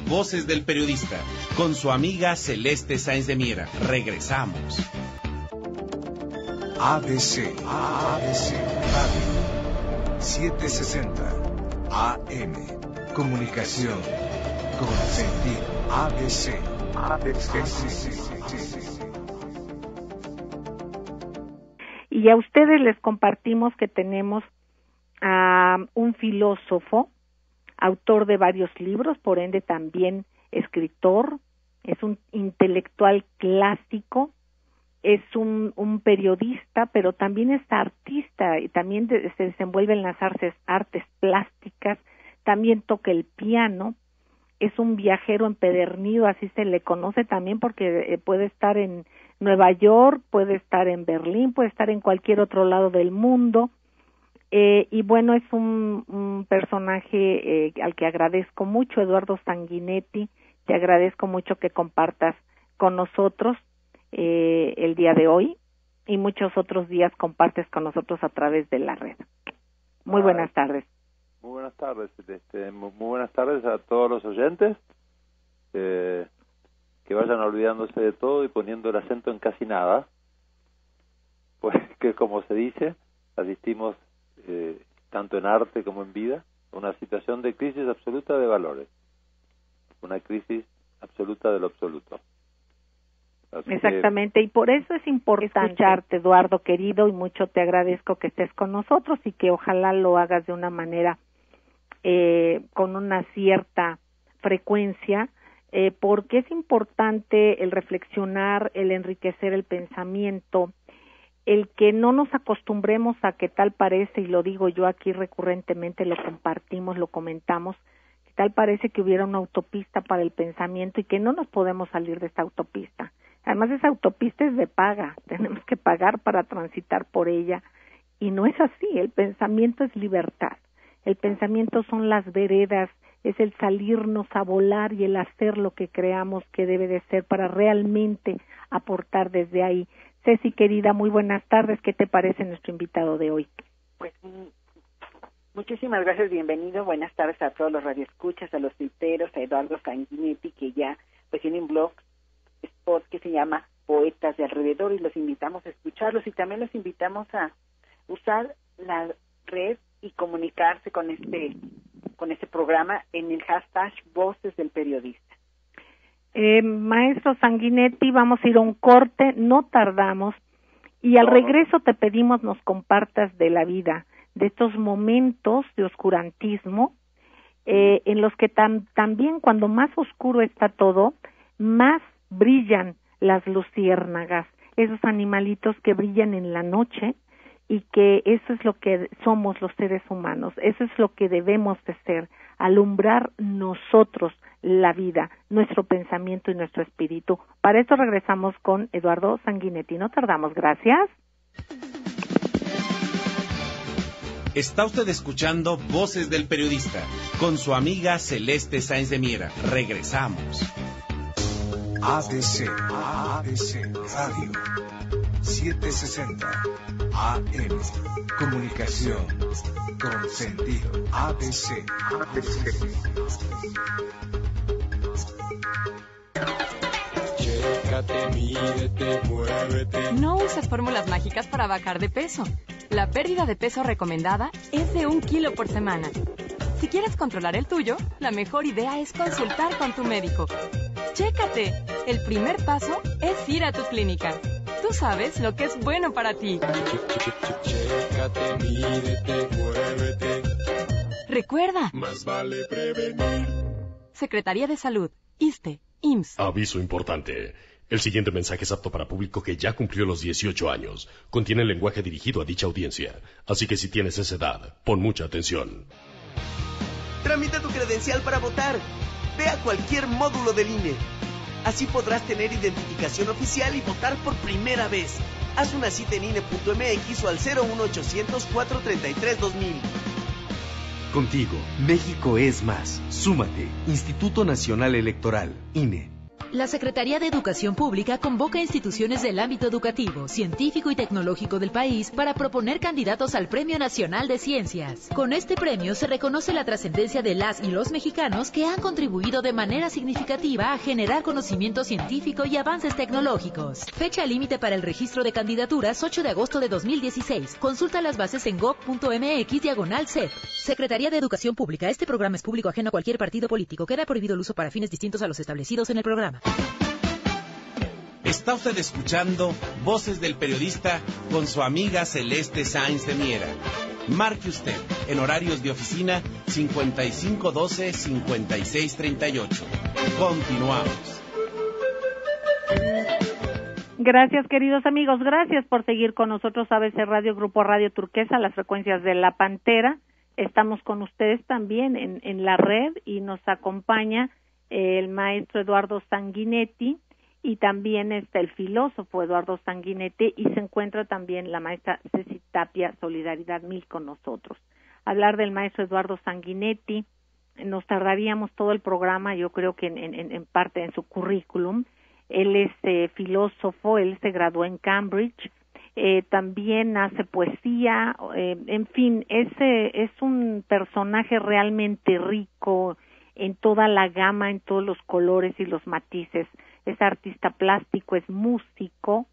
Voces del Periodista, con su amiga Celeste Sáenz de Miera. Regresamos. ABC Radio 760 AM. Comunicación con sentido. ABC. Y a ustedes les compartimos que tenemos a un filósofo, autor de varios libros, por ende también escritor, es un intelectual clásico, es un periodista, pero también es artista y también se desenvuelve en las artes plásticas, también toca el piano, es un viajero empedernido, así se le conoce también porque puede estar en Nueva York, puede estar en Berlín, puede estar en cualquier otro lado del mundo. Y bueno, es un personaje al que agradezco mucho, Eduardo Sanguinetti, te agradezco mucho que compartas con nosotros el día de hoy y muchos otros días compartes con nosotros a través de la red. Muy buenas tardes. Muy buenas tardes, muy buenas tardes a todos los oyentes, que vayan olvidándose de todo y poniendo el acento en casi nada, pues que como se dice, asistimos tanto en arte como en vida, una situación de crisis absoluta de valores, una crisis absoluta de lo absoluto. Así exactamente, y por eso es importante escucharte, Eduardo querido, y mucho te agradezco que estés con nosotros y que ojalá lo hagas de una manera con una cierta frecuencia, porque es importante el reflexionar, el enriquecer el pensamiento, el que no nos acostumbremos a que tal parece, y lo digo yo aquí recurrentemente, lo compartimos, lo comentamos, que tal parece que hubiera una autopista para el pensamiento y que no nos podemos salir de esta autopista. Además, esa autopista es de paga, tenemos que pagar para transitar por ella, y no es así, el pensamiento es libertad, el pensamiento son las veredas, es el salirnos a volar y el hacer lo que creamos que debe de ser para realmente aportar desde ahí. Ceci, querida, muy buenas tardes. ¿Qué te parece nuestro invitado de hoy? Pues muchísimas gracias, bienvenido. Buenas tardes a todos los radioescuchas, a los tuiteros, a Eduardo Sanguinetti, que ya pues tiene un blog spot que se llama Poetas de Alrededor, y los invitamos a escucharlos y también los invitamos a usar la red y comunicarse con este programa en el hashtag Voces del Periodista. Maestro Sanguinetti, vamos a ir a un corte, no tardamos, y al regreso te pedimos nos compartas de la vida, de estos momentos de oscurantismo, en los que también cuando más oscuro está todo, más brillan las luciérnagas, esos animalitos que brillan en la noche, y que eso es lo que somos los seres humanos, eso es lo que debemos de ser, alumbrar nosotros la vida, nuestro pensamiento y nuestro espíritu. Para esto regresamos con Eduardo Sanguinetti. No tardamos, gracias. Está usted escuchando Voces del Periodista, con su amiga Celeste Sáenz de Miera. Regresamos. ABC Radio 760 AM. Comunicación con sentido. ABC. Chécate, mídete, muévete. No uses fórmulas mágicas para bajar de peso. La pérdida de peso recomendada es de 1 kilo por semana. Si quieres controlar el tuyo, la mejor idea es consultar con tu médico. Chécate. El primer paso es ir a tu clínica. Tú sabes lo que es bueno para ti. Chécate, mídete, muévete. Recuerda. Más vale prevenir. Secretaría de Salud, ISSSTE, IMSS. Aviso importante. El siguiente mensaje es apto para público que ya cumplió los 18 años. Contiene lenguaje dirigido a dicha audiencia. Así que si tienes esa edad, pon mucha atención. Tramita tu credencial para votar. Ve a cualquier módulo del INE. Así podrás tener identificación oficial y votar por primera vez. Haz una cita en INE.mx o al 01800-433-2000. Contigo, México es más. Súmate. Instituto Nacional Electoral, INE. La Secretaría de Educación Pública convoca a instituciones del ámbito educativo, científico y tecnológico del país para proponer candidatos al Premio Nacional de Ciencias. Con este premio se reconoce la trascendencia de las y los mexicanos que han contribuido de manera significativa a generar conocimiento científico y avances tecnológicos. Fecha límite para el registro de candidaturas 8 de agosto de 2016. Consulta las bases en gov.mx/CEP. Secretaría de Educación Pública. Este programa es público ajeno a cualquier partido político. Queda prohibido el uso para fines distintos a los establecidos en el programa. Está usted escuchando Voces del Periodista con su amiga Celeste Sáenz de Miera. Marque usted en horarios de oficina 5512-5638. Continuamos. Gracias, queridos amigos. Gracias por seguir con nosotros. ABC Radio, Grupo Radio Turquesa, las frecuencias de La Pantera. Estamos con ustedes también en la red y nos acompaña el maestro Eduardo Sanguinetti y también está el filósofo Eduardo Sanguinetti y se encuentra también la maestra Ceci Tapia, Solidaridad 1000 con nosotros. Hablar del maestro Eduardo Sanguinetti, nos tardaríamos todo el programa, yo creo que en parte en su currículum. Él es filósofo, él se graduó en Cambridge, también hace poesía, en fin, es un personaje realmente rico en toda la gama, en todos los colores y los matices. Es artista plástico, es músico,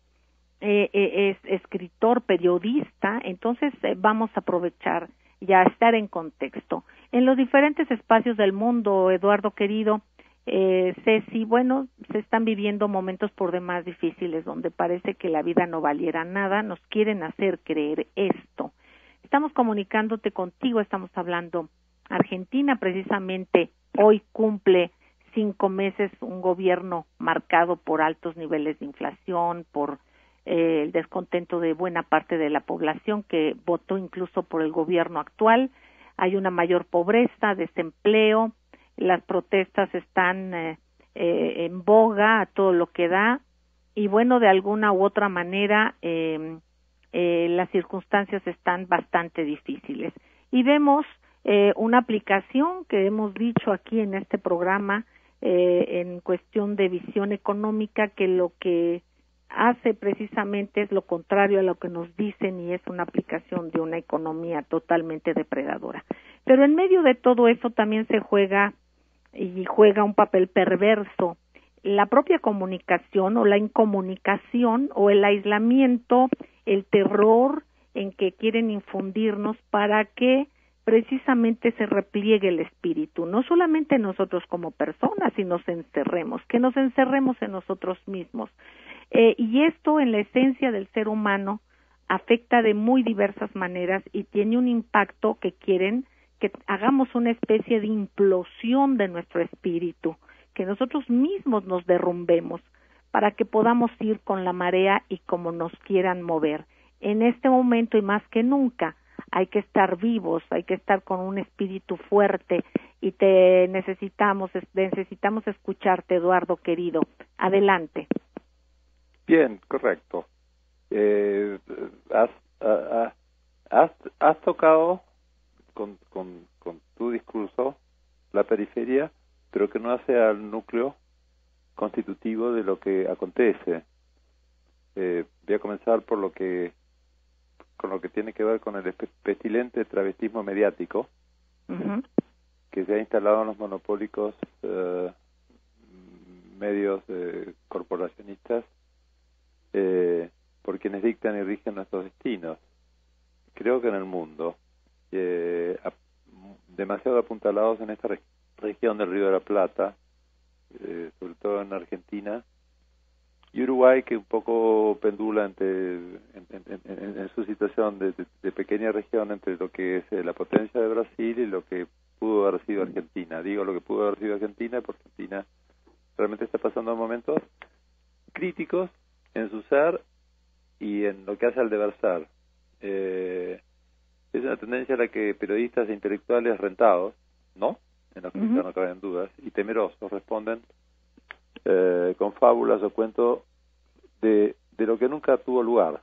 es escritor, periodista. Entonces vamos a aprovechar ya estar en contexto. En los diferentes espacios del mundo, Eduardo querido, Ceci, bueno, se están viviendo momentos por demás difíciles donde parece que la vida no valiera nada, nos quieren hacer creer esto. Estamos comunicándote contigo, estamos hablando Argentina, precisamente hoy cumple 5 meses un gobierno marcado por altos niveles de inflación, por el descontento de buena parte de la población que votó incluso por el gobierno actual. Hay una mayor pobreza, desempleo, las protestas están en boga a todo lo que da y bueno, de alguna u otra manera las circunstancias están bastante difíciles. Y vemos una aplicación que hemos dicho aquí en este programa en cuestión de visión económica que lo que hace precisamente es lo contrario a lo que nos dicen y es una aplicación de una economía totalmente depredadora. Pero en medio de todo eso también se juega un papel perverso la propia comunicación o la incomunicación o el aislamiento, el terror en que quieren infundirnos para que precisamente se repliegue el espíritu, no solamente nosotros como personas, sino que nos encerremos en nosotros mismos. Y esto en la esencia del ser humano afecta de muy diversas maneras y tiene un impacto que quieren que hagamos una especie de implosión de nuestro espíritu, que nosotros mismos nos derrumbemos para que podamos ir con la marea y como nos quieran mover. En este momento y más que nunca hay que estar vivos, hay que estar con un espíritu fuerte y necesitamos escucharte, Eduardo querido. Adelante. Bien, correcto. Has tocado con tu discurso la periferia, pero que no hace al núcleo constitutivo de lo que acontece. Voy a comenzar con lo que tiene que ver con el pestilente travestismo mediático, que se ha instalado en los monopólicos medios corporacionistas por quienes dictan y rigen nuestros destinos. Creo que en el mundo, demasiado apuntalados en esta región del Río de la Plata, sobre todo en Argentina, y Uruguay, que un poco pendula en su situación de pequeña región entre lo que es la potencia de Brasil y lo que pudo haber sido Argentina. Digo lo que pudo haber sido Argentina, porque Argentina realmente está pasando momentos críticos en su ser y en lo que hace al deber ser. Es una tendencia a la que periodistas e intelectuales rentados, ¿no? En los que no caben dudas, y temerosos responden con fábulas o cuentos de lo que nunca tuvo lugar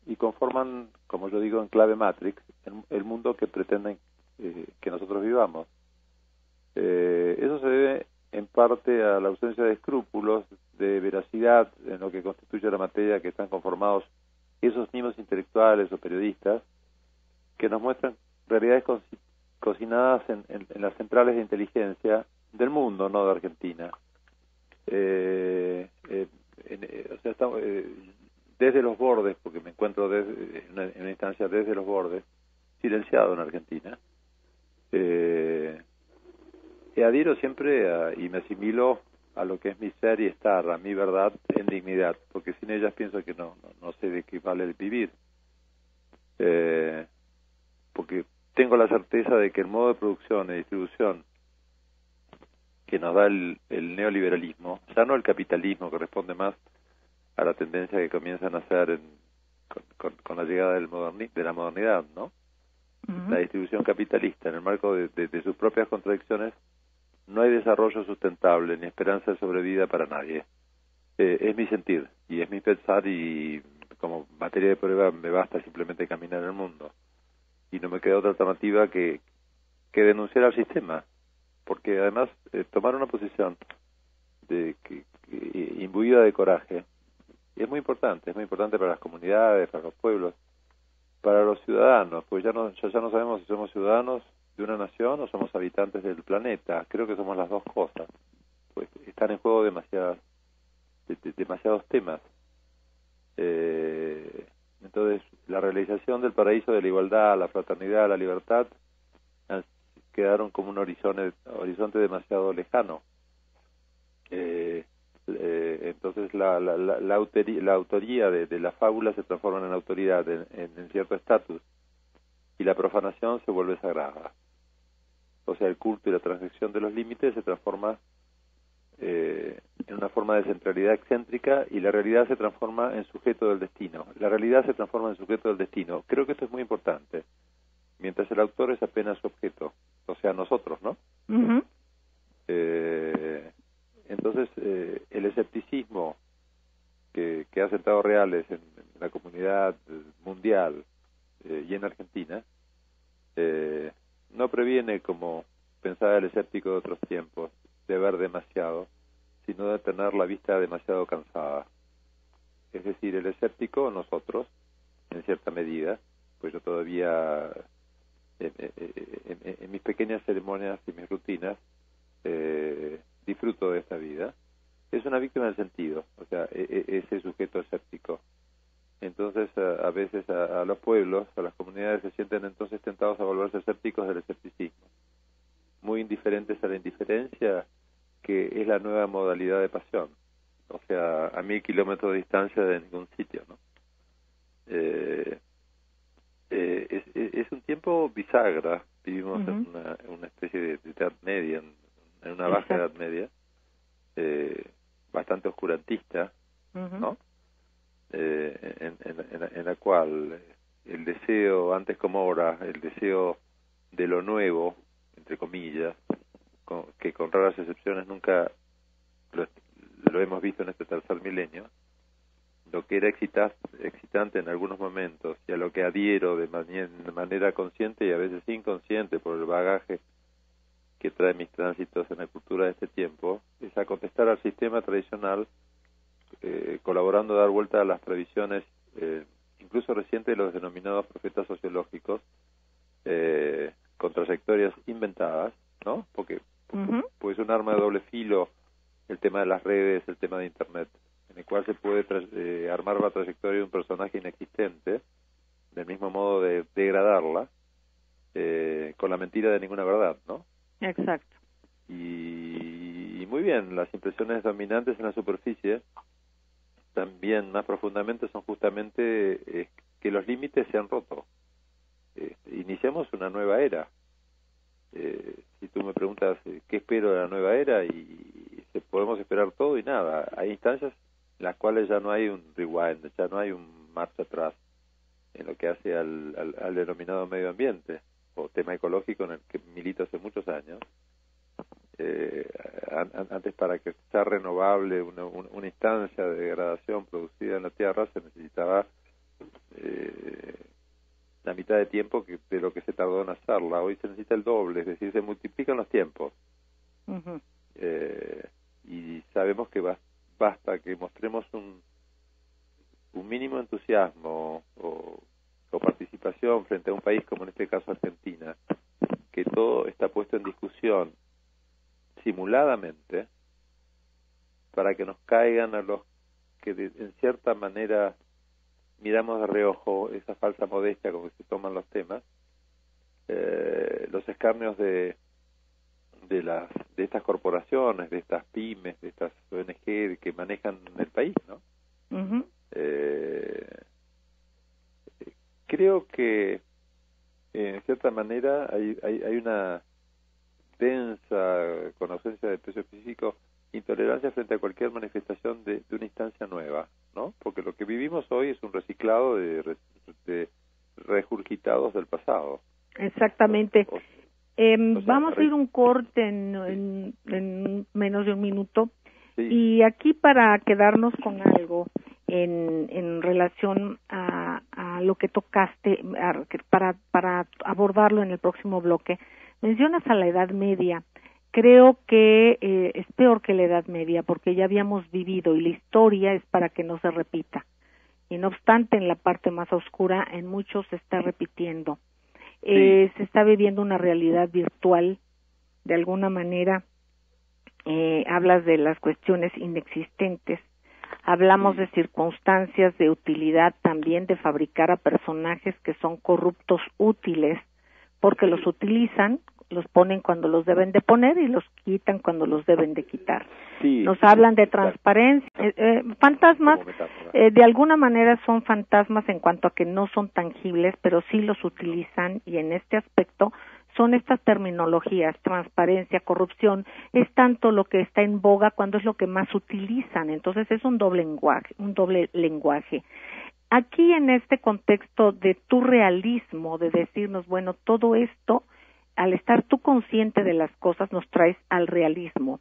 y conforman, como yo digo, en clave Matrix, el mundo que pretenden que nosotros vivamos. Eso se debe en parte a la ausencia de escrúpulos, de veracidad en lo que constituye la materia que están conformados esos mismos intelectuales o periodistas que nos muestran realidades cocinadas en las centrales de inteligencia del mundo, no de Argentina. Desde los bordes, porque me encuentro en una instancia desde los bordes, silenciado en Argentina, adhiero siempre y me asimilo a lo que es mi ser y estar, a mi verdad en dignidad, porque sin ellas pienso que no sé de qué vale el vivir. Porque tengo la certeza de que el modo de producción y distribución que nos da el neoliberalismo, ya no el capitalismo, que responde más a la tendencia que comienzan a hacer con la llegada de la modernidad, ¿no? Uh-huh. La distribución capitalista, en el marco de sus propias contradicciones, no hay desarrollo sustentable ni esperanza de sobrevida para nadie. Es mi sentir y es mi pensar, y como materia de prueba me basta simplemente caminar en el mundo. Y no me queda otra alternativa que denunciar al sistema, porque además tomar una posición imbuida de coraje es muy importante para las comunidades, para los pueblos, para los ciudadanos, pues ya no sabemos si somos ciudadanos de una nación o somos habitantes del planeta. Creo que somos las dos cosas, pues están en juego demasiados temas. Entonces, la realización del paraíso de la igualdad, la fraternidad, la libertad, quedaron como un horizonte demasiado lejano. Entonces la autoría de la fábula se transforma en autoridad, en cierto estatus, y la profanación se vuelve sagrada. O sea, el culto y la transgresión de los límites se transforma en una forma de centralidad excéntrica, y la realidad se transforma en sujeto del destino. La realidad se transforma en sujeto del destino. Creo que esto es muy importante. Mientras el autor es apenas objeto, o sea, nosotros, ¿no? Uh-huh. Entonces, el escepticismo que ha sentado reales en la comunidad mundial y en Argentina no previene, como pensaba el escéptico de otros tiempos, de ver demasiado, sino de tener la vista demasiado cansada. Es decir, el escéptico, nosotros, en cierta medida, pues yo todavía en mis pequeñas ceremonias y mis rutinas disfruto de esta vida, es una víctima del sentido, o sea, ese sujeto escéptico. Entonces, a veces a los pueblos, a las comunidades, se sienten entonces tentados a volverse escépticos del escepticismo, muy indiferentes a la indiferencia, que es la nueva modalidad de pasión, o sea, a 1000 kilómetros de distancia de ningún sitio, ¿no? Es un tiempo bisagra. Vivimos uh-huh. en una especie de edad media, en una baja edad media, bastante oscurantista, uh-huh. ¿no? En la cual el deseo, antes como ahora, el deseo de lo nuevo, entre comillas, que con raras excepciones nunca lo hemos visto en este tercer milenio, lo que era excitante en algunos momentos, y a lo que adhiero de manera consciente y a veces inconsciente por el bagaje que trae mis tránsitos en la cultura de este tiempo, es a contestar al sistema tradicional, colaborando a dar vuelta a las previsiones, incluso recientes, de los denominados profetas sociológicos, con trayectorias inventadas, ¿no? Porque uh-huh. pues un arma de doble filo el tema de las redes, el tema de Internet, en el cual se puede armar la trayectoria de un personaje inexistente, del mismo modo de degradarla, con la mentira de ninguna verdad, ¿no? Exacto. Y muy bien, las impresiones dominantes en la superficie, también más profundamente, son justamente que los límites se han roto. Iniciamos una nueva era. Si tú me preguntas qué espero de la nueva era, y podemos esperar todo y nada. Hay instancias en las cuales ya no hay un rewind, ya no hay un marcha atrás en lo que hace al denominado medio ambiente o tema ecológico, en el que milito hace muchos años. Antes, para que sea renovable una instancia de degradación producida en la Tierra, se necesitaba la mitad de tiempo de lo que se tardó en hacerla. Hoy se necesita el doble, es decir, se multiplican los tiempos. Uh-huh. y sabemos que basta que mostremos un mínimo entusiasmo o participación frente a un país como en este caso Argentina, que todo está puesto en discusión simuladamente para que nos caigan a los que en cierta manera miramos de reojo esa falsa modestia con que se toman los temas, los escarnios de estas corporaciones, de estas pymes, de estas ONG que manejan el país, ¿no? Uh-huh. Creo que en cierta manera hay una densa, con ausencia de peso específico, intolerancia frente a cualquier manifestación de una instancia nueva, ¿no? Porque lo que vivimos hoy es un reciclado de regurgitados del pasado. Exactamente. Vamos a ir un corte en menos de un minuto. Sí. Y aquí, para quedarnos con algo en relación a lo que tocaste, para abordarlo en el próximo bloque, mencionas a la Edad Media. Creo que es peor que la Edad Media, porque ya habíamos vivido y la historia es para que no se repita. Y no obstante, en la parte más oscura, en muchos se está repitiendo. Sí. Se está viviendo una realidad virtual, de alguna manera. Hablas de las cuestiones inexistentes, hablamos de circunstancias de utilidad también, de fabricar a personajes que son corruptos útiles, porque los utilizan, los ponen cuando los deben de poner y los quitan cuando los deben de quitar. Sí, nos hablan de transparencia, fantasmas, de alguna manera son fantasmas en cuanto a que no son tangibles, pero sí los utilizan, y en este aspecto son estas terminologías, transparencia, corrupción, es tanto lo que está en boga cuando es lo que más utilizan, entonces es un doble lenguaje. Aquí, en este contexto de tu realismo, de decirnos, bueno, todo esto, al estar tú consciente de las cosas, nos traes al realismo.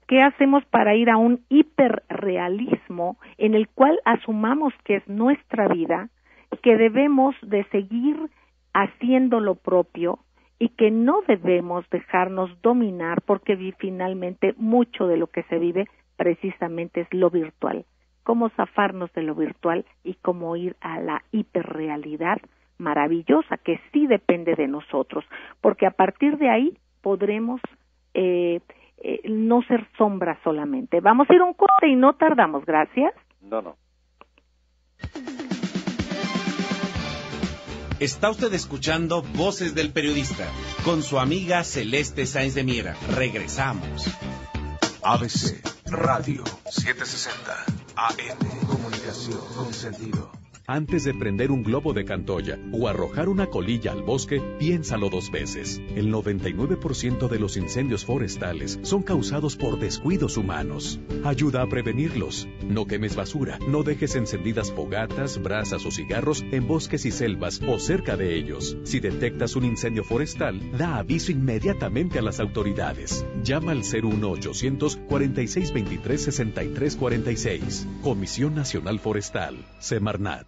¿Qué hacemos para ir a un hiperrealismo en el cual asumamos que es nuestra vida, que debemos de seguir haciendo lo propio, y que no debemos dejarnos dominar, porque finalmente mucho de lo que se vive precisamente es lo virtual? Cómo zafarnos de lo virtual y cómo ir a la hiperrealidad maravillosa, que sí depende de nosotros, porque a partir de ahí podremos no ser sombra solamente. Vamos a ir a un corte y no tardamos. Gracias. No. Está usted escuchando Voces del Periodista con su amiga Celeste Sáenz de Miera. Regresamos. ABC Radio 760 AM. Comunicación con sentido. Antes de prender un globo de Cantoya o arrojar una colilla al bosque, piénsalo 2 veces. El 99% de los incendios forestales son causados por descuidos humanos. Ayuda a prevenirlos. No quemes basura, no dejes encendidas fogatas, brasas o cigarros en bosques y selvas o cerca de ellos. Si detectas un incendio forestal, da aviso inmediatamente a las autoridades. Llama al 01800 4623 6346. Comisión Nacional Forestal, Semarnat.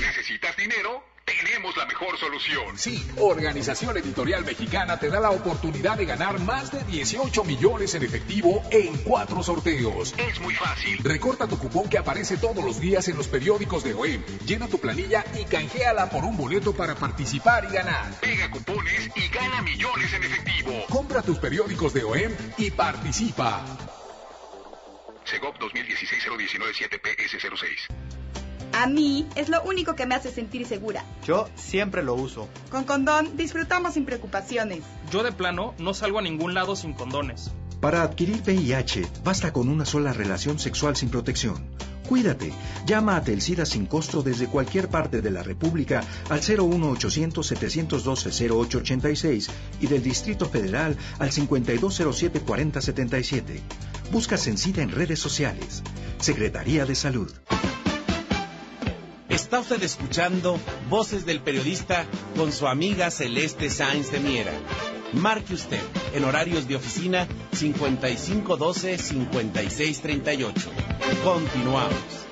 ¿Necesitas dinero? Tenemos la mejor solución. Sí, Organización Editorial Mexicana te da la oportunidad de ganar más de 18 millones en efectivo en 4 sorteos. Es muy fácil. Recorta tu cupón que aparece todos los días en los periódicos de OEM. Llena tu planilla y canjeala por un boleto para participar y ganar. Pega cupones y gana millones en efectivo. Compra tus periódicos de OEM y participa. Segov 2016-019-7PS06. A mí es lo único que me hace sentir segura. Yo siempre lo uso. Con condón disfrutamos sin preocupaciones. Yo de plano no salgo a ningún lado sin condones. Para adquirir VIH, basta con una sola relación sexual sin protección. Cuídate. Llama a Telsida sin costo desde cualquier parte de la República al 01800-712-0886 y del Distrito Federal al 5207-4077. Busca Sencida en redes sociales. Secretaría de Salud. Está usted escuchando Voces del Periodista con su amiga Celeste Sáenz de Miera. Marque usted en horarios de oficina 5512-5638. Continuamos.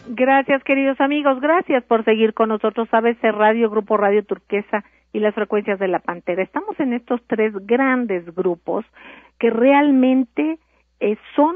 Gracias, queridos amigos. Gracias por seguir con nosotros. ABC Radio, Grupo Radio Turquesa y las frecuencias de la Pantera. Estamos en estos 3 grandes grupos que realmente son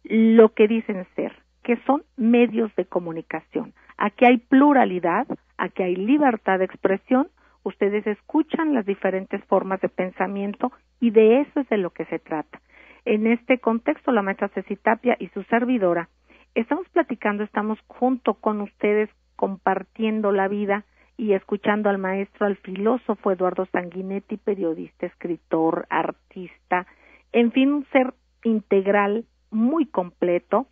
lo que dicen ser, que son medios de comunicación. Aquí hay pluralidad, aquí hay libertad de expresión, ustedes escuchan las diferentes formas de pensamiento y de eso es de lo que se trata. En este contexto, la maestra Ceci Tapia y su servidora estamos platicando, estamos junto con ustedes compartiendo la vida y escuchando al maestro, al filósofo Eduardo Sanguinetti, periodista, escritor, artista, en fin, un ser integral muy completo,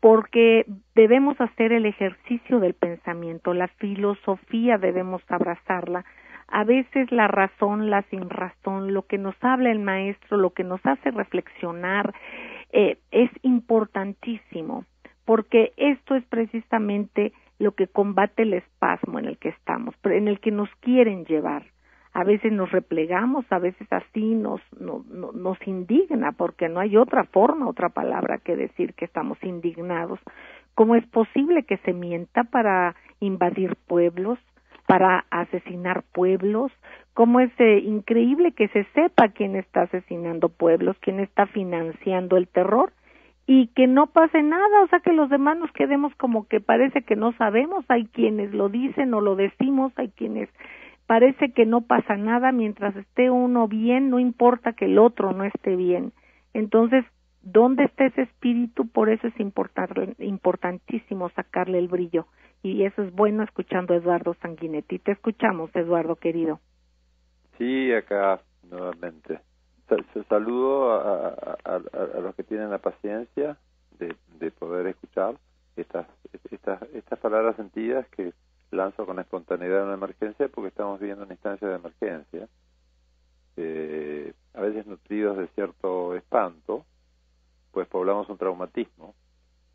porque debemos hacer el ejercicio del pensamiento, la filosofía debemos abrazarla. A veces la razón, la sin razón, lo que nos habla el maestro, lo que nos hace reflexionar, es importantísimo, porque esto es precisamente lo que combate el espasmo en el que estamos, en el que nos quieren llevar. A veces nos replegamos, a veces así nos indigna, porque no hay otra forma, otra palabra que decir que estamos indignados. ¿Cómo es posible que se mienta para invadir pueblos, para asesinar pueblos? ¿Cómo es increíble que se sepa quién está asesinando pueblos, quién está financiando el terror? Y que no pase nada, o sea, que los demás nos quedemos como que parece que no sabemos. Hay quienes lo dicen o lo decimos, hay quienes parece que no pasa nada, mientras esté uno bien, no importa que el otro no esté bien. Entonces, ¿dónde está ese espíritu? Por eso es importantísimo sacarle el brillo, y eso es bueno escuchando a Eduardo Sanguinetti. Te escuchamos, Eduardo, querido. Sí, acá nuevamente. Saludo a los que tienen la paciencia de poder escuchar estas palabras sentidas que lanzo con espontaneidad en una emergencia, porque estamos viviendo una instancia de emergencia, a veces nutridos de cierto espanto, pues poblamos un traumatismo.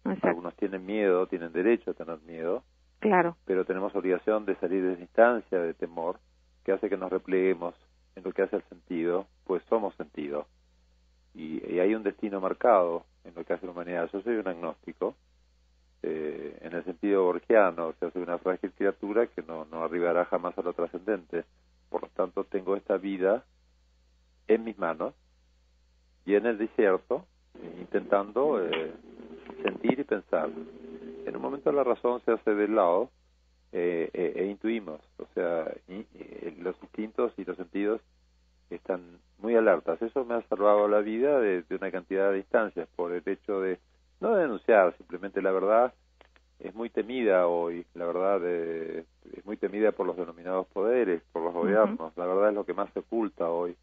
Exacto. Algunos tienen miedo, tienen derecho a tener miedo, claro, pero tenemos obligación de salir de esa instancia de temor que hace que nos repleguemos en lo que hace el sentido, pues somos sentido, y hay un destino marcado en lo que hace la humanidad. Yo soy un agnóstico, en el sentido borgiano, o sea, soy una frágil criatura que no arribará jamás a lo trascendente. Por lo tanto, tengo esta vida en mis manos y en el desierto, intentando sentir y pensar. En un momento la razón se hace de lado e intuimos, o sea, los instintos y los sentidos están muy alertas. Eso me ha salvado la vida de una cantidad de instancias, por el hecho de no denunciar, simplemente la verdad es muy temida hoy, la verdad es muy temida por los denominados poderes, por los gobiernos. La verdad es lo que más se oculta hoy,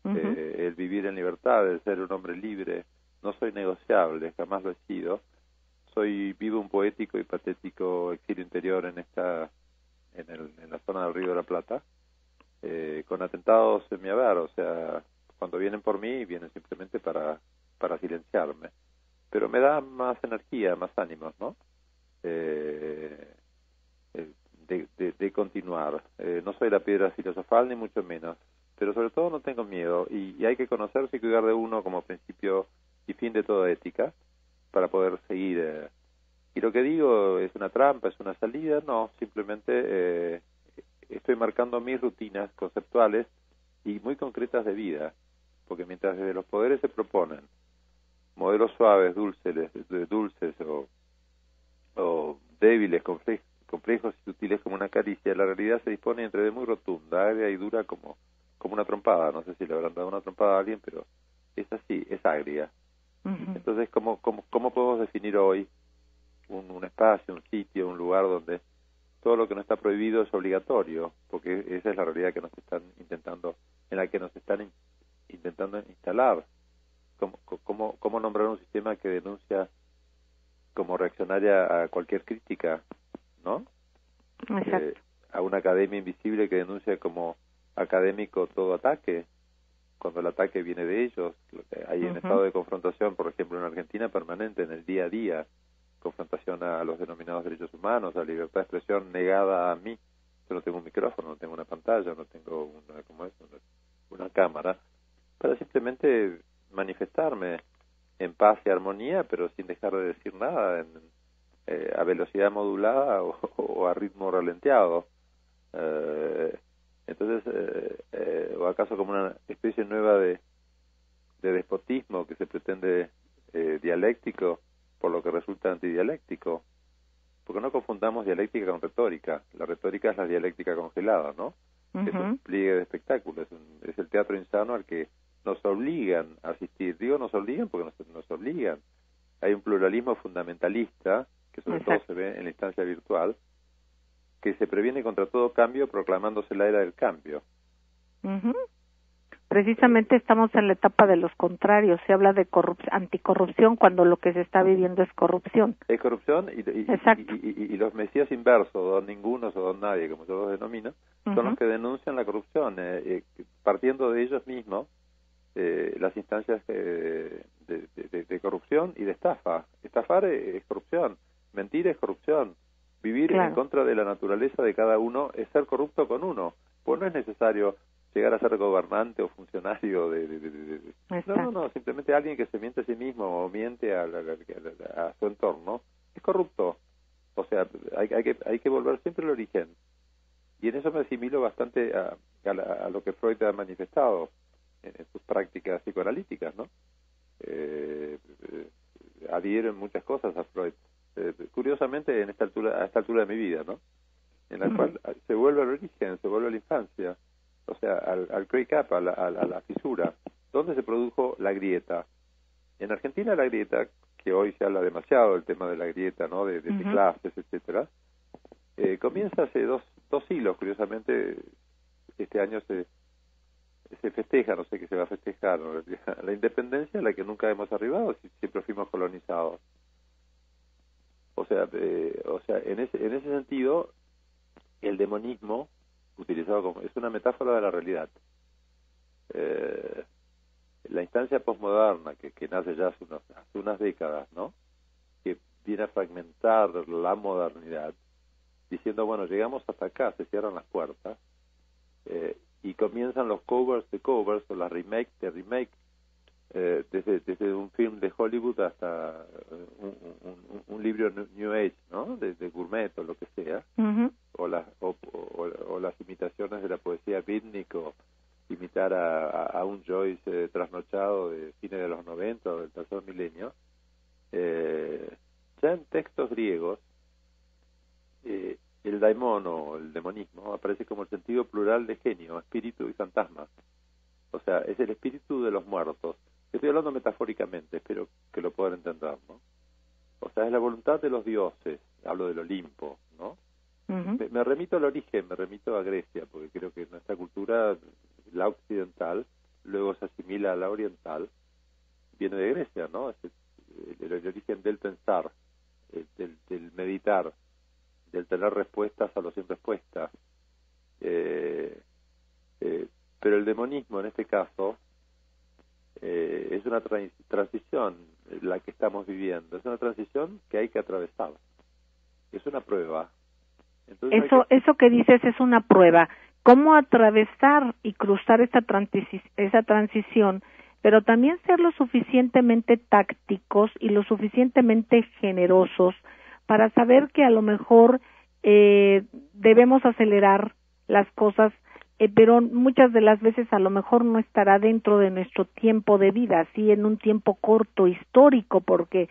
el vivir en libertad, el ser un hombre libre. No soy negociable, jamás lo he sido. Vivo un poético y patético exilio interior en la zona del Río de la Plata, con atentados en mi haber. O sea, cuando vienen por mí, vienen simplemente para silenciarme. Pero me da más energía, más ánimos, ¿no? De continuar. No soy la piedra filosofal, ni mucho menos, pero sobre todo no tengo miedo, y hay que conocerse y cuidar de uno como principio y fin de toda ética para poder seguir. Y lo que digo es una trampa, es una salida, no, simplemente estoy marcando mis rutinas conceptuales y muy concretas de vida, porque mientras desde los poderes se proponen modelos suaves, dulces o débiles, complejos y sutiles como una caricia, la realidad se dispone entre de muy rotunda, agria y dura como una trompada. No sé si le habrán dado una trompada a alguien, pero es así, es agria. Entonces, ¿cómo podemos definir hoy un espacio, un sitio, un lugar donde todo lo que no está prohibido es obligatorio? Porque esa es la realidad que nos están intentando instalar. ¿Cómo nombrar un sistema que denuncia como reaccionaria a cualquier crítica, ¿no? Exacto. A una academia invisible que denuncia como académico todo ataque, cuando el ataque viene de ellos. Hay un estado de confrontación, por ejemplo, en Argentina, permanente, en el día a día, confrontación a los denominados derechos humanos, a la libertad de expresión negada a mí. Yo no tengo un micrófono, no tengo una pantalla, no tengo una cámara, para simplemente manifestarme en paz y armonía, pero sin dejar de decir nada, a velocidad modulada o a ritmo ralentizado. Entonces, ¿o acaso como una especie nueva de despotismo que se pretende dialéctico, por lo que resulta antidialéctico? Porque no confundamos dialéctica con retórica. La retórica es la dialéctica congelada, ¿no? Uh-huh. Es un pliegue de espectáculos, es el teatro insano al que nos obligan a asistir. Digo nos obligan porque nos obligan. Hay un pluralismo fundamentalista, que sobre todo se ve en la instancia virtual, que se previene contra todo cambio proclamándose la era del cambio. Uh-huh. Precisamente estamos en la etapa de los contrarios. Se habla de anticorrupción cuando lo que se está viviendo es corrupción. Es corrupción y los mesías inversos, don ningunos o don nadie, como yo los denomino, son los que denuncian la corrupción, partiendo de ellos mismos las instancias de corrupción y de estafa. Estafar es corrupción, mentir es corrupción, vivir en contra de la naturaleza de cada uno es ser corrupto con uno. Pues no es necesario llegar a ser gobernante o funcionario no, simplemente alguien que se miente a sí mismo o miente a su entorno es corrupto. O sea, hay que volver siempre al origen, y en eso me asimilo bastante a lo que Freud ha manifestado en sus prácticas psicoanalíticas, ¿no? Adhieren muchas cosas a Freud, curiosamente a esta altura de mi vida, ¿no? En la cual se vuelve al origen, se vuelve a la infancia. O sea, al break-up, a la fisura, ¿dónde se produjo la grieta? En Argentina la grieta, que hoy se habla demasiado del tema de la grieta, ¿no? De clases, etcétera, comienza hace dos siglos, curiosamente. Este año se festeja, no sé qué se va a festejar, ¿no? La independencia a la que nunca hemos arribado, siempre fuimos colonizados. O sea, en ese sentido, el demonismo utilizado como es una metáfora de la realidad. La instancia posmoderna que nace ya hace unas décadas, ¿no? Que viene a fragmentar la modernidad, diciendo, bueno, llegamos hasta acá, se cierran las puertas, y comienzan los covers de covers, o las remakes de remake, desde un film de Hollywood hasta un libro New Age, ¿no? De gourmet o lo que sea, o las imitaciones de la poesía beatnik, o imitar a un Joyce trasnochado de fines de los 90 o del tercer milenio. Ya en textos griegos, el daimon o el demonismo aparece como el sentido plural de genio, espíritu y fantasma. O sea, es el espíritu de los muertos. Estoy hablando metafóricamente, espero que lo puedan entender, ¿no? O sea, es la voluntad de los dioses, hablo del Olimpo, ¿no? Me remito al origen, me remito a Grecia, porque creo que nuestra cultura, la occidental, luego se asimila a la oriental, viene de Grecia, ¿no? Es el origen del pensar, del meditar, del tener respuestas a lo sin respuestas. Pero el demonismo, en este caso, es una transición la que estamos viviendo. Es una transición que hay que atravesar. Es una prueba. Entonces eso que dices es una prueba. ¿Cómo atravesar y cruzar esa transición? Pero también ser lo suficientemente tácticos y lo suficientemente generosos para saber que a lo mejor debemos acelerar las cosas, pero muchas de las veces a lo mejor no estará dentro de nuestro tiempo de vida, así en un tiempo corto histórico, porque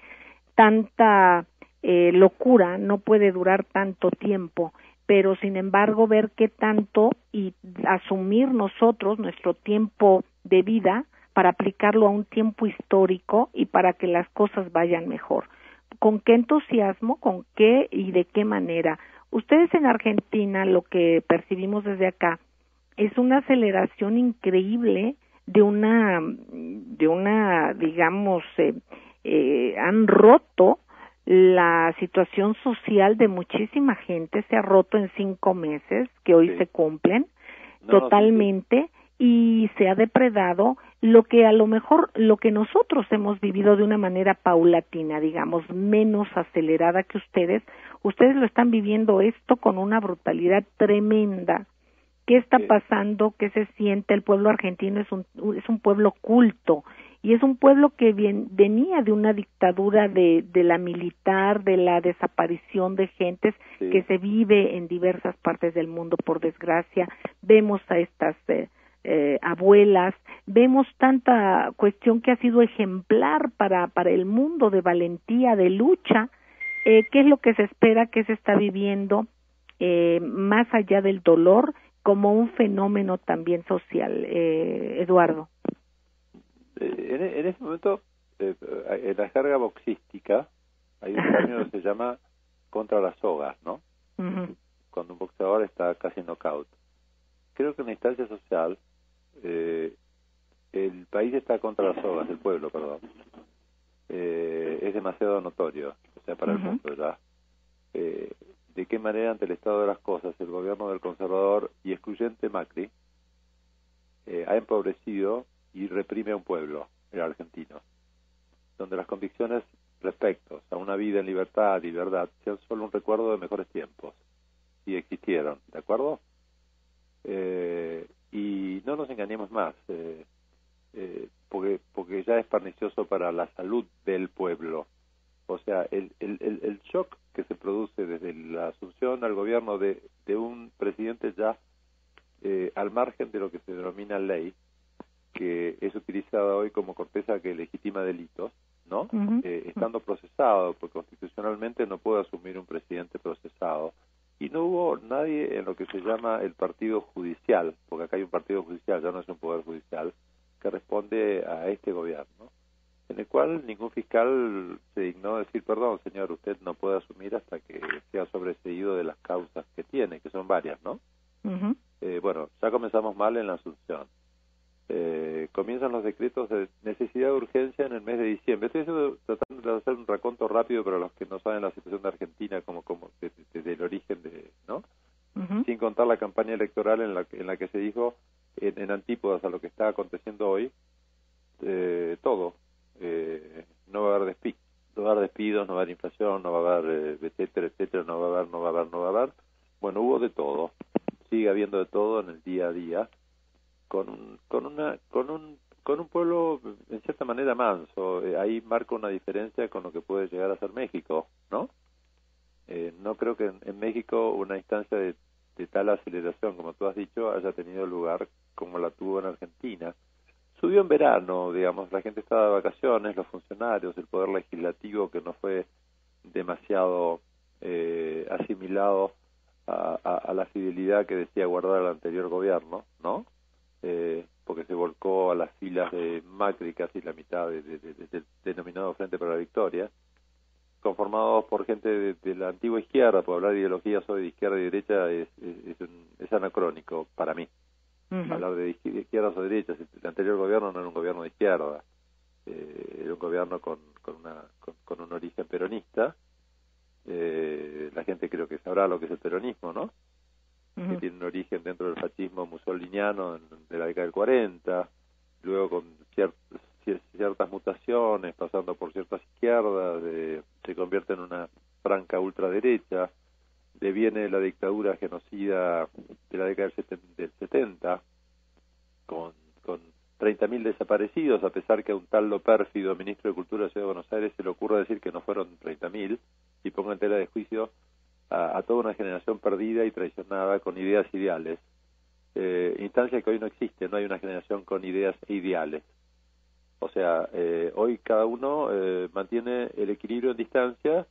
tanta locura no puede durar tanto tiempo, pero sin embargo ver qué tanto y asumir nosotros nuestro tiempo de vida para aplicarlo a un tiempo histórico y para que las cosas vayan mejor. ¿Con qué entusiasmo, con qué y de qué manera? Ustedes en Argentina, lo que percibimos desde acá es una aceleración increíble de una digamos, han roto la situación social de muchísima gente, se ha roto en 5 meses que hoy se cumplen totalmente, y se ha depredado lo que a lo mejor lo que nosotros hemos vivido de una manera paulatina, digamos, menos acelerada que ustedes lo están viviendo esto con una brutalidad tremenda. ¿Qué está pasando? ¿Qué se siente? El pueblo argentino es un pueblo culto y es un pueblo que venía de una dictadura de la militar, de la desaparición de gentes que se vive en diversas partes del mundo, por desgracia. Vemos a estas abuelas, vemos tanta cuestión que ha sido ejemplar para el mundo, de valentía, de lucha. ¿Qué es lo que se espera que se está viviendo más allá del dolor, como un fenómeno también social, Eduardo? En este momento, en la carga boxística, hay un término que se llama contra las sogas, ¿no? Uh-huh. Cuando un boxeador está casi knockout. Creo que en la instancia social, el país está contra las sogas, el pueblo, perdón. Es demasiado notorio, o sea, para el mundo ya. De qué manera, ante el estado de las cosas, el gobierno del conservador y excluyente Macri ha empobrecido y reprime a un pueblo, el argentino, donde las convicciones respecto a una vida en libertad y verdad sean solo un recuerdo de mejores tiempos, y existieron, ¿de acuerdo? Y no nos engañemos más, porque ya es pernicioso para la salud del pueblo. O sea, el shock que se produce desde la asunción al gobierno de un presidente ya al margen de lo que se denomina ley, que es utilizada hoy como corteza que legitima delitos, ¿no? Uh-huh. Estando procesado, porque constitucionalmente no puede asumir un presidente procesado. Y no hubo nadie en lo que se llama el partido judicial, porque acá hay un partido judicial, ya no es un poder judicial, que responde a este gobierno, en el cual ningún fiscal se dignó decir, perdón, señor, usted no puede asumir hasta que sea sobreseído de las causas que tiene, que son varias, ¿no? Uh-huh. Bueno, ya comenzamos mal en la asunción. Comienzan los decretos de necesidad de urgencia en el mes de diciembre. Estoy tratando de hacer un raconto rápido para los que no saben la situación de Argentina como desde el origen ¿no? Uh-huh. Sin contar la campaña electoral en la que se dijo en antípodas a lo que está aconteciendo hoy, todo. No va a haber despidos, no va a haber inflación, no va a haber etcétera, no va a haber. Bueno, hubo de todo. Sigue habiendo de todo en el día a día. Con un pueblo en cierta manera manso. Ahí marca una diferencia con lo que puede llegar a ser México, ¿no? No creo que en México una instancia de tal aceleración, como tú has dicho, haya tenido lugar como la tuvo en Argentina. Subió en verano, digamos, la gente estaba de vacaciones, los funcionarios, el poder legislativo que no fue demasiado asimilado a la fidelidad que decía guardar el anterior gobierno, ¿no? Porque se volcó a las filas de Macri, casi la mitad del denominado Frente para la Victoria, conformados por gente de la antigua izquierda. Por hablar de ideologías hoy de izquierda y derecha es anacrónico para mí. Uh-huh. Hablar de izquierdas o derechas. El anterior gobierno no era un gobierno de izquierda, era un gobierno con un origen peronista. La gente creo que sabrá lo que es el peronismo, ¿no? Uh-huh. Que tiene un origen dentro del fascismo mussoliniano de la década del 40, luego con ciertas mutaciones, pasando por ciertas izquierdas, se convierte en una franca ultraderecha, deviene la dictadura genocida de la década del 70, con 30.000 desaparecidos, a pesar que a un tal lo pérfido ministro de Cultura de la Ciudad de Buenos Aires se le ocurre decir que no fueron 30.000, y ponga en tela de juicio a toda una generación perdida y traicionada con ideas ideales. Instancia que hoy no existe, no hay una generación con ideas e ideales. O sea, hoy cada uno mantiene el equilibrio en distancia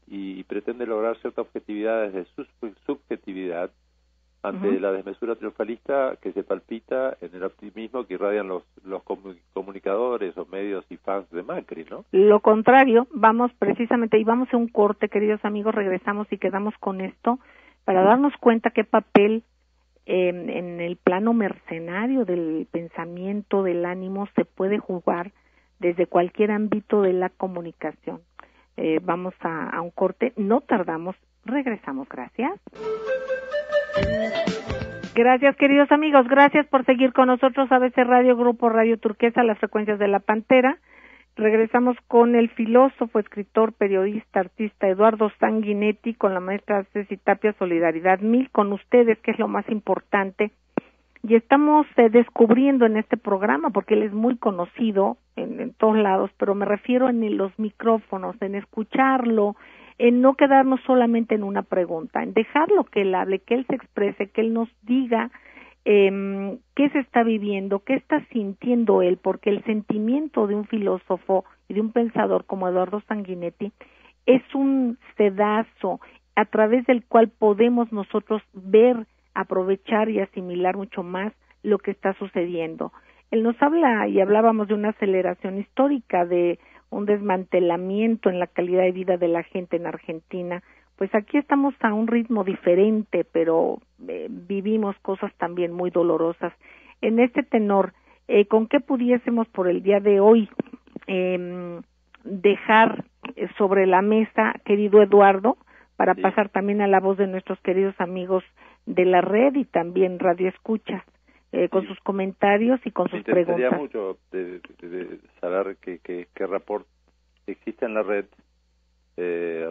y pretende lograr cierta objetividad desde su subjetividad ante uh-huh. la desmesura triunfalista que se palpita en el optimismo que irradian los comunicadores o medios y fans de Macri, ¿no? Lo contrario, vamos precisamente, y vamos a un corte, queridos amigos, regresamos y quedamos con esto para darnos cuenta qué papel en el plano mercenario del pensamiento, del ánimo, se puede jugar desde cualquier ámbito de la comunicación. Vamos a un corte, no tardamos, regresamos, gracias. Gracias, queridos amigos, gracias por seguir con nosotros, ABC Radio, Grupo Radio Turquesa, las frecuencias de la Pantera. Regresamos con el filósofo, escritor, periodista, artista Eduardo Sanguinetti, con la maestra Ceci Tapia, Solidaridad 1000, con ustedes, que es lo más importante. y estamos descubriendo en este programa, porque él es muy conocido en todos lados, pero me refiero en los micrófonos, en escucharlo, en no quedarnos solamente en una pregunta, en dejarlo que él hable, que él se exprese, que él nos diga qué se está viviendo, qué está sintiendo él, porque el sentimiento de un filósofo y de un pensador como Eduardo Sanguinetti es un sedazo a través del cual podemos nosotros ver, aprovechar y asimilar mucho más lo que está sucediendo. Él nos habla, y hablábamos de una aceleración histórica, de un desmantelamiento en la calidad de vida de la gente en Argentina. Pues aquí estamos a un ritmo diferente, pero vivimos cosas también muy dolorosas. En este tenor, ¿con qué pudiésemos por el día de hoy dejar sobre la mesa, querido Eduardo, para pasar también a la voz de nuestros queridos amigos de la red y también Radio Escuchas, con sus comentarios y con sus preguntas? Me interesaría mucho de saber qué rapport existe en la red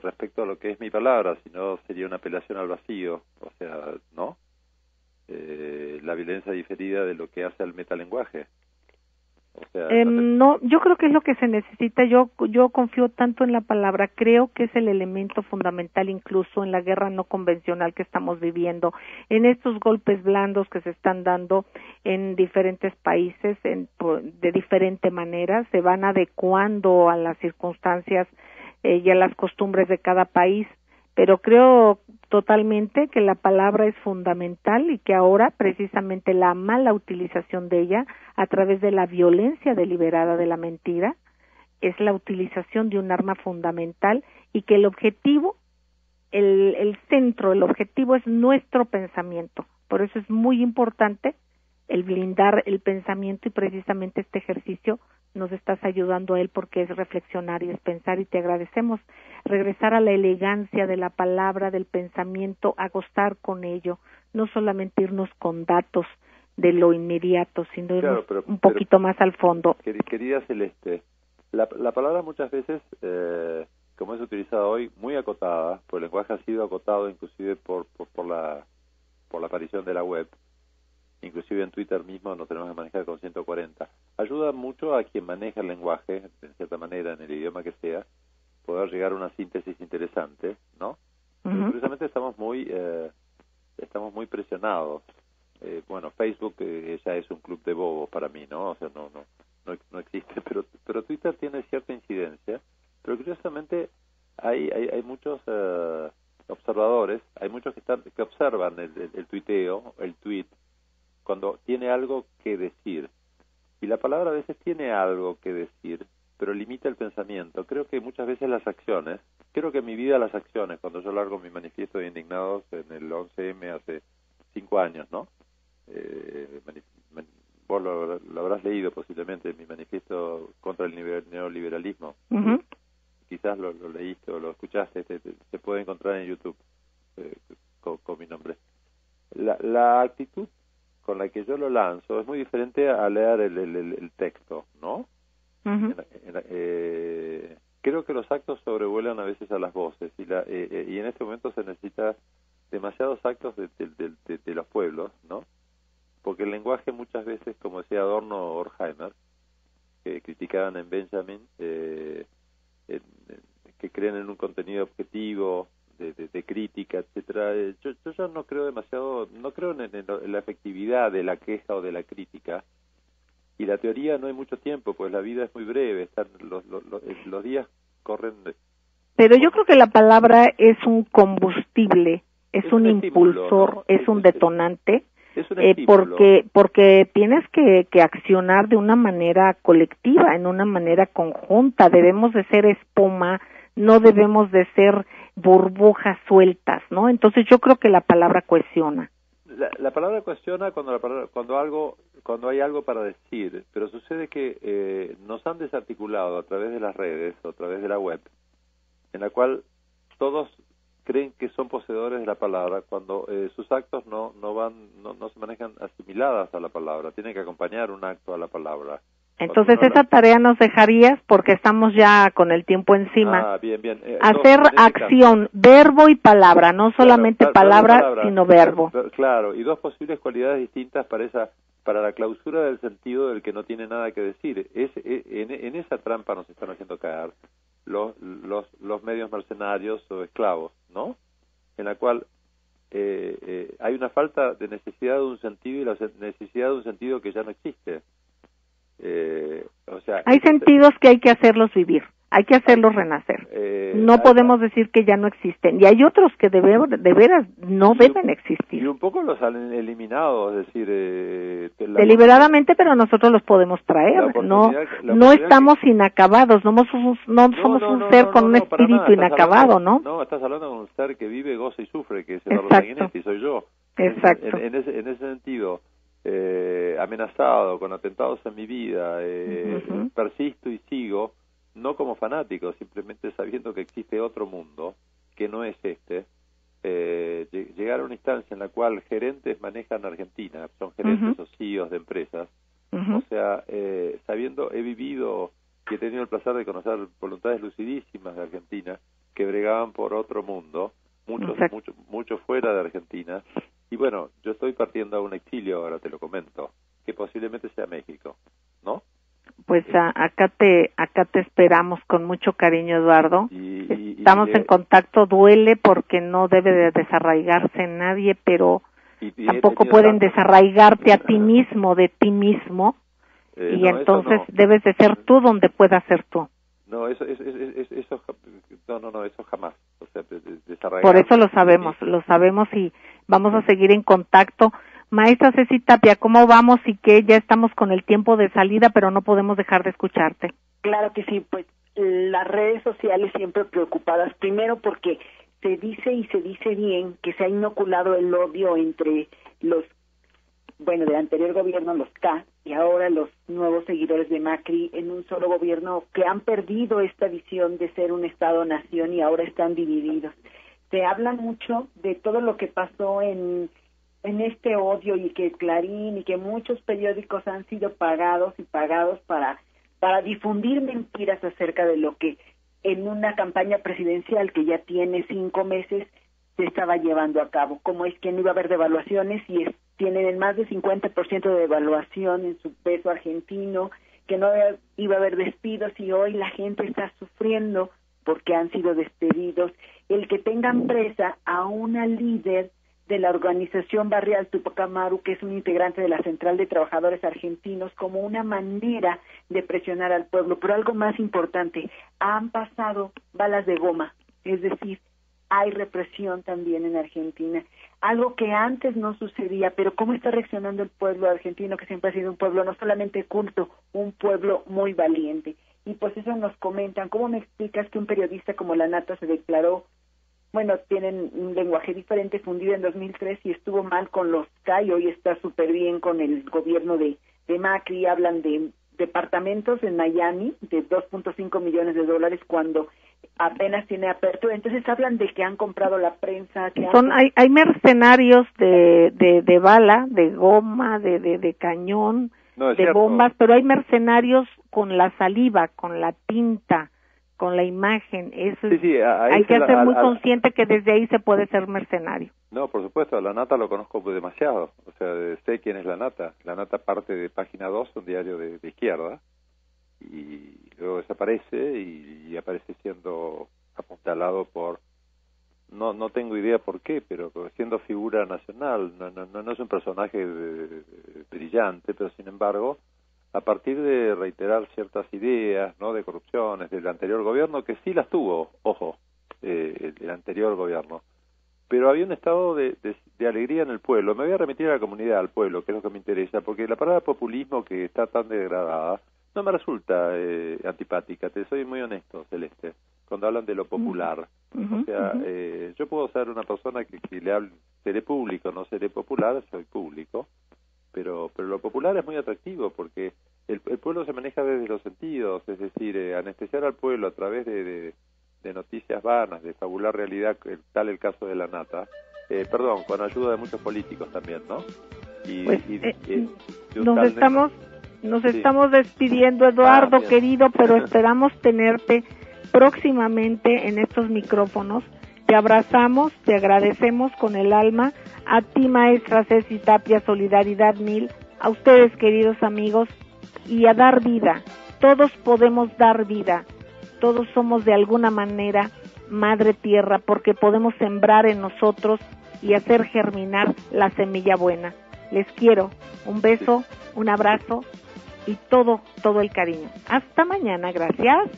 respecto a lo que es mi palabra, si no sería una apelación al vacío, o sea, ¿no? La violencia diferida de lo que hace al metalenguaje. O sea, no, yo creo que es lo que se necesita. Yo confío tanto en la palabra, creo que es el elemento fundamental incluso en la guerra no convencional que estamos viviendo, en estos golpes blandos que se están dando en diferentes países de diferente manera, se van adecuando a las circunstancias y a las costumbres de cada país, pero creo totalmente que la palabra es fundamental y que ahora precisamente la mala utilización de ella a través de la violencia deliberada de la mentira es la utilización de un arma fundamental, y que el objetivo, el centro, el objetivo es nuestro pensamiento. Por eso es muy importante el blindar el pensamiento, y precisamente este ejercicio nos estás ayudando a él, porque es reflexionar y es pensar, y te agradecemos regresar a la elegancia de la palabra, del pensamiento, a gozar con ello, no solamente irnos con datos de lo inmediato, sino irnos un poquito más al fondo. Querida Celeste, la palabra muchas veces, como es utilizada hoy, muy acotada, pues el lenguaje ha sido acotado inclusive por la aparición de la web. Inclusive en Twitter mismo nos tenemos que manejar con 140. Ayuda mucho a quien maneja el lenguaje, de cierta manera, en el idioma que sea, poder llegar a una síntesis interesante, ¿no? Pero curiosamente estamos muy presionados. Bueno, Facebook ya es un club de bobos para mí, ¿no? O sea, no existe, pero Twitter tiene cierta incidencia. Pero curiosamente hay muchos observadores, hay muchos que observan el tuiteo, el tweet, cuando tiene algo que decir. Y la palabra a veces tiene algo que decir, pero limita el pensamiento. Creo que muchas veces las acciones, creo que en mi vida las acciones, cuando yo largo mi manifiesto de indignados en el 11M hace 5 años, ¿no? Vos lo habrás leído posiblemente, mi manifiesto contra el neoliberalismo. Quizás lo leíste o lo escuchaste, se puede encontrar en YouTube con mi nombre. La actitud con la que yo lo lanzo es muy diferente a leer el texto, ¿no? Creo que los actos sobrevuelan a veces a las voces, y en este momento se necesita demasiados actos de los pueblos, ¿no? Porque el lenguaje muchas veces, como decía Adorno o Horkheimer, que criticaban en Benjamin, que creen en un contenido objetivo, de crítica, etcétera. Yo ya no creo demasiado, no creo en la efectividad de la queja o de la crítica, y la teoría no hay mucho tiempo, pues la vida es muy breve, los días corren. Pero yo creo que la palabra es un combustible, es un impulsor, ¿no? Es un detonante, porque tienes que accionar de una manera colectiva, en una manera conjunta. Debemos de ser espuma, no debemos de ser burbujas sueltas, ¿no? Entonces yo creo que la palabra cohesiona. La palabra cuestiona cuando hay algo para decir, pero sucede que nos han desarticulado a través de las redes o a través de la web, en la cual todos creen que son poseedores de la palabra, cuando sus actos no se manejan asimiladas a la palabra, tienen que acompañar un acto a la palabra. Entonces esa tarea nos dejarías, porque estamos ya con el tiempo encima, bien. hacer acción, verbo y palabra, no solamente palabra, sino verbo. Claro, y dos posibles cualidades distintas para la clausura del sentido del que no tiene nada que decir. En esa trampa nos están haciendo caer los medios mercenarios o esclavos, ¿no? En la cual hay una falta de necesidad de un sentido y la necesidad de un sentido que ya no existe. Hay sentidos que hay que hacerlos vivir, hay que hacerlos renacer. No podemos decir que ya no existen, y hay otros que de veras no deben existir. Y un poco los han eliminado, es decir... deliberadamente, pero nosotros los podemos traer. No estamos inacabados, no somos un ser con un espíritu inacabado, ¿no? No, estás hablando de un ser que vive, goza y sufre, que es Eduardo Sanguinetti, soy yo. Exacto. En ese sentido... amenazado con atentados en mi vida, persisto y sigo, no como fanático, simplemente sabiendo que existe otro mundo, que no es llegar a una instancia en la cual gerentes manejan Argentina, son gerentes o CEOs de empresas, o sea, he vivido y he tenido el placer de conocer voluntades lucidísimas de Argentina, que bregaban por otro mundo, mucho fuera de Argentina. Y bueno, yo estoy partiendo a un exilio, ahora te lo comento, que posiblemente sea México, ¿no? Pues acá te esperamos con mucho cariño, Eduardo. Estamos en contacto, duele porque no debe de desarraigarse nadie, pero tampoco pueden desarraigarte a ti mismo, de ti mismo, y entonces debes de ser tú donde puedas ser tú. No, eso jamás. O sea, por eso lo sabemos y vamos a seguir en contacto. Maestra Ceci Tapia, ¿cómo vamos? Y que ya estamos con el tiempo de salida, pero no podemos dejar de escucharte. Claro que sí, pues las redes sociales siempre preocupadas, primero porque se dice bien que se ha inoculado el odio entre del anterior gobierno, los K, y ahora los nuevos seguidores de Macri en un solo gobierno, que han perdido esta visión de ser un Estado-nación y ahora están divididos. Se habla mucho de todo lo que pasó en este odio, y que Clarín y que muchos periódicos han sido pagados para difundir mentiras acerca de lo que en una campaña presidencial que ya tiene 5 meses se estaba llevando a cabo, como es que no iba a haber devaluaciones y tienen el más de 50% de devaluación en su peso argentino, que no iba a haber despidos, y hoy la gente está sufriendo porque han sido despedidos. El que tengan presa a una líder de la organización barrial Tupac Amaru, que es un integrante de la Central de Trabajadores Argentinos, como una manera de presionar al pueblo. Pero algo más importante, han pasado balas de goma, es decir, hay represión también en Argentina, algo que antes no sucedía. Pero ¿cómo está reaccionando el pueblo argentino, que siempre ha sido un pueblo no solamente culto, un pueblo muy valiente? Y pues eso nos comentan. ¿Cómo me explicas que un periodista como La Nata se declaró, tienen un lenguaje diferente, fundido en 2003 y estuvo mal con los K, y hoy está súper bien con el gobierno de Macri? Hablan de departamentos en Miami de $2.5 millones cuando apenas tiene apertura. Entonces hablan de que han comprado la prensa, que hay mercenarios de bala, de goma, de cañón, de bombas, pero hay mercenarios con la saliva, con la tinta, con la imagen. Eso hay que ser muy consciente que desde ahí se puede ser mercenario. No, por supuesto, a La Nata lo conozco demasiado, o sea, sé quién es La Nata. La Nata parte de Página 2, un diario de izquierda, y luego desaparece y aparece siendo apuntalado por, no tengo idea por qué, pero siendo figura nacional. No es un personaje brillante, pero sin embargo, a partir de reiterar ciertas ideas, ¿no?, de corrupciones del anterior gobierno, que sí las tuvo, ojo, el anterior gobierno, pero había un estado de alegría en el pueblo. Me voy a remitir a la comunidad, al pueblo, que es lo que me interesa, porque la palabra populismo, que está tan degradada, no me resulta antipática. Te soy muy honesto, Celeste, cuando hablan de lo popular. O sea, yo puedo ser una persona que le hable, seré público, no seré popular, soy público, pero lo popular es muy atractivo, porque el pueblo se maneja desde los sentidos, es decir, anestesiar al pueblo a través de noticias vanas, de fabular realidad, tal el caso de La Nata, con ayuda de muchos políticos también, ¿no? Nos estamos despidiendo, Eduardo, querido, pero esperamos tenerte próximamente en estos micrófonos. Te abrazamos, te agradecemos con el alma. A ti, maestra Ceci Tapia, solidaridad mil. A ustedes, queridos amigos, y a dar vida. Todos podemos dar vida. Todos somos de alguna manera madre tierra, porque podemos sembrar en nosotros y hacer germinar la semilla buena. Les quiero. Un beso, un abrazo y todo el cariño. Hasta mañana. Gracias.